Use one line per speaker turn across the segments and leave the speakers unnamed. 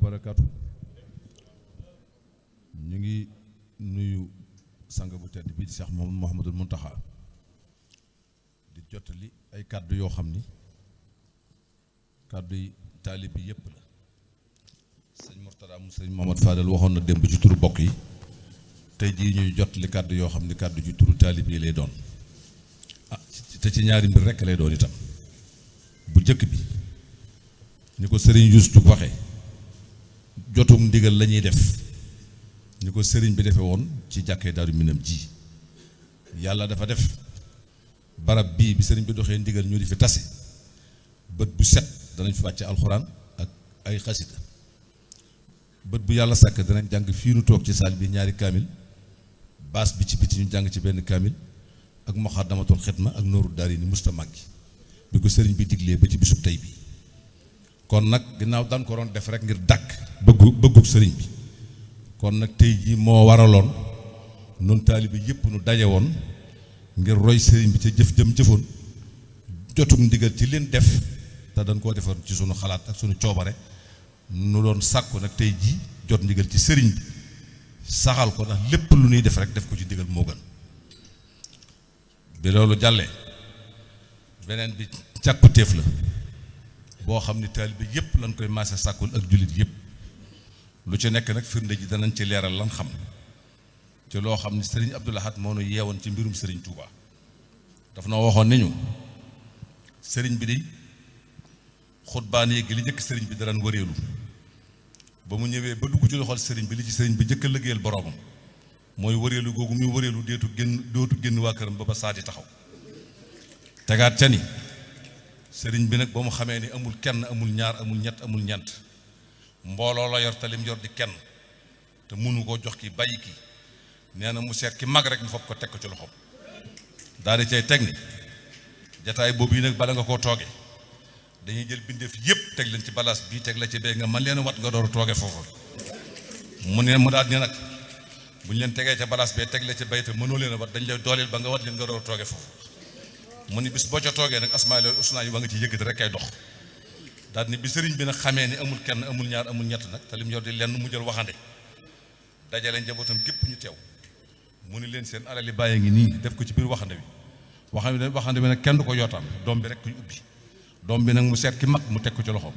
barakaatu. ñu ngi nuyu sang bu tedd bi di Cheikh Mouhamadul Mountakha di jottali ay kàddu yoo xam ni kàddu yi taalib bi yépp la. sëñ Mourtada mu sëñ Mohamad Fadel waxoon na démb ci turu bokk yi tey jii ñuy jottali kàddu yoo xam ni kàddu ci turu taalib yi lay doon te ci ñaari mbir rekk lay doon itam. bu jëkk bi ni ko sëriñ Yuusu waxee jotum ndigal la ñuy def ni ko sëriñ bi defee woon ci jàkkee Daaru Minam ji yàlla dafa def barab bii bi sëriñ bi doxee ndigal ñu di fi tase bët bu set danañ fi wàcce alxuraan ak ay xasida bët bu yàlla sàkk danañ jàng fii nu toog ci saal bi ñaari kaamil baas bi ci biti ñu jàng ci benn kaamil ak Muxaddamatul Xidma ak Nooru Daarayni musta màggi bi ko sëriñ bi diglee ba ci bisub tey bi kon nag ginnaaw daan ko doon def rek ngir dàkk bëggub sëriñ bi kon nag tey jii moo waraloon nun taalibe yépp nu daje woon ngir roy sëriñ bi ca jëf jëm jëfoon jotum ndigal ci leen def te dañ koo defoon ci sunu xalaat ak sunu coobare nu doon sàkku nag tey jii jot ndigal ci sëriñ bi saxal ko ndax lépp lu ñuy def rek def ko ci ndigal moo gën bi loolu jàllee beneen bi càkkutéef la boo xam ni taalibe yépp lañ koy maase sàkkul ak jullit yépp lu ci nekk nag firnde ji danañ ci leeral lan xam ci loo xam ni sëriñ Abdou Lahad moo nu yeewoon ci mbirum sëriñ Touba daf na waxoon ni ñu sëriñ bi di xutbaan yi gi li njëkk sëriñ bi daraan wëreelu ba mu ñëwee ba dugg ci loxol sëriñ bi li ci sëriñ bi njëkk a liggéeyal boroomam mooy wëreelu googu muy wëreelu dootu génn waa këram ba saa di taxaw tegaat ca ni sëriñ bi nag ba mu xamee ni amul kenn amul ñaar amul ñett amul ñeent mbooloo la yor te lim yor di kenn te mënu koo jox ki bàyyi ki nee na mu seet ki mag rek mu foog ko teg ko ci loxoom daal di cay teg ni jataay boobu yi nag bala nga koo tooge dañuy jël bindeef yépp teg leen ci balaas bii teg la ci bee nga man leen wat nga door a tooge foofu mu daal ne nag bu ñu leen tegee ca balaas bee teg la ci bay te mënoo leen a wat dañ lay dooleel ba nga wat leen nga door a tooge foofu mu ni bis boo ca toogee nag asmaa loolu usnaa yi wa nga ci yëkkati rek kay dox daal ni bi sëriñ bi nag xamee ni amul kenn amul ñaar amul ñett nag te lim yor di lenn mu jël waxande dajale njabootam gépp ñu teew mu ni leen seen alali bàyyi ngi nii def ko ci biir waxande bi nag kenn du ko yootaan doom bi rek kuy ubbi doom bi nag mu seet ki mag mu teg ko ci loxoom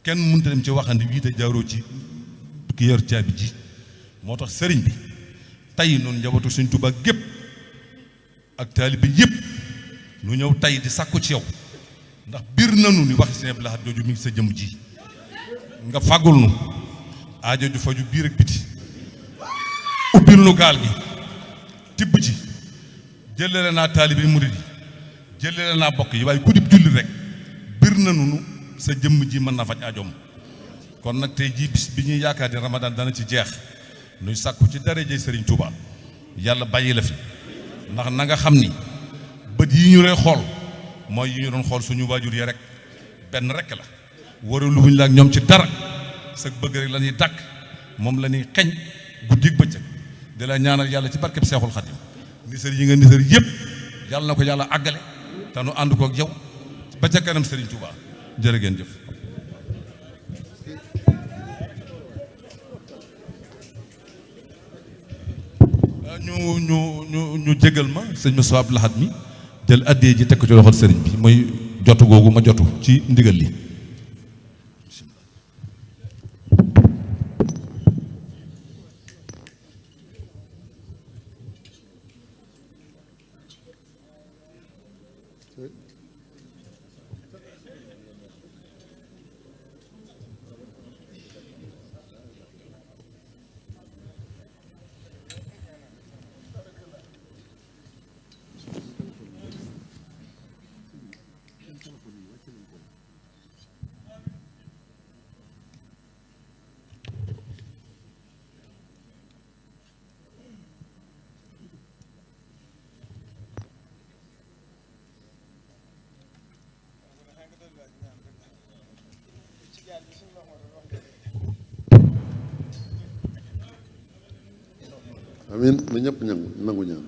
kenn mënta dem ci waxande bii te jaaroo ci ki yor caabi ji moo tax sëriñ bi tey noonu njabootu Sëriñ Tuubaa gépp ak taalibe yépp nu ñëw tey di sàkku ci yow ndax biir nanu ni wax Sëriñ Abdou Lahad jooju mi ngi sa jëm ji nga fàggul nu aajo ju faju biir ak biti ubbil nu gaal gi tibb ci jëlale naa taalibe murid yi jëlale naa bokk yi waaye ku dib julli rek biir nanu nu sa jëmm ji mën na faj aajoom kon nag tey jii bis bi ñuy yaakaar ni Ramadan dana ci jeex nuy sàkku ci daraje Sëriñ Tuubaa yàlla bàyyi la fi ndax na nga xam ni bët yi ñu lay xool mooy yi ñu doon xool suñu waajur yi rek benn rek la waralu wuñ la ak ñoom ci dara sa bëgg rek la ñuy dàkk moom la ñuy xeñ guddig bëccëg di la ñaanal yàlla ci barkeb Seexul Xadim nisar yi nga nisar yëpp yàlla na ko yàlla àggale te nu ànd ko ak yow ba ca kanam Sëriñ Tuubaa jërë ngeen jëf. ñu jégal ma sëñ Moussa Abdou Lahad mi jël addee ji teg ko ci loxol sëriñ bi mooy jotu googu ma jotu ci ndigal li
amiin na ñëpp nangu ñaan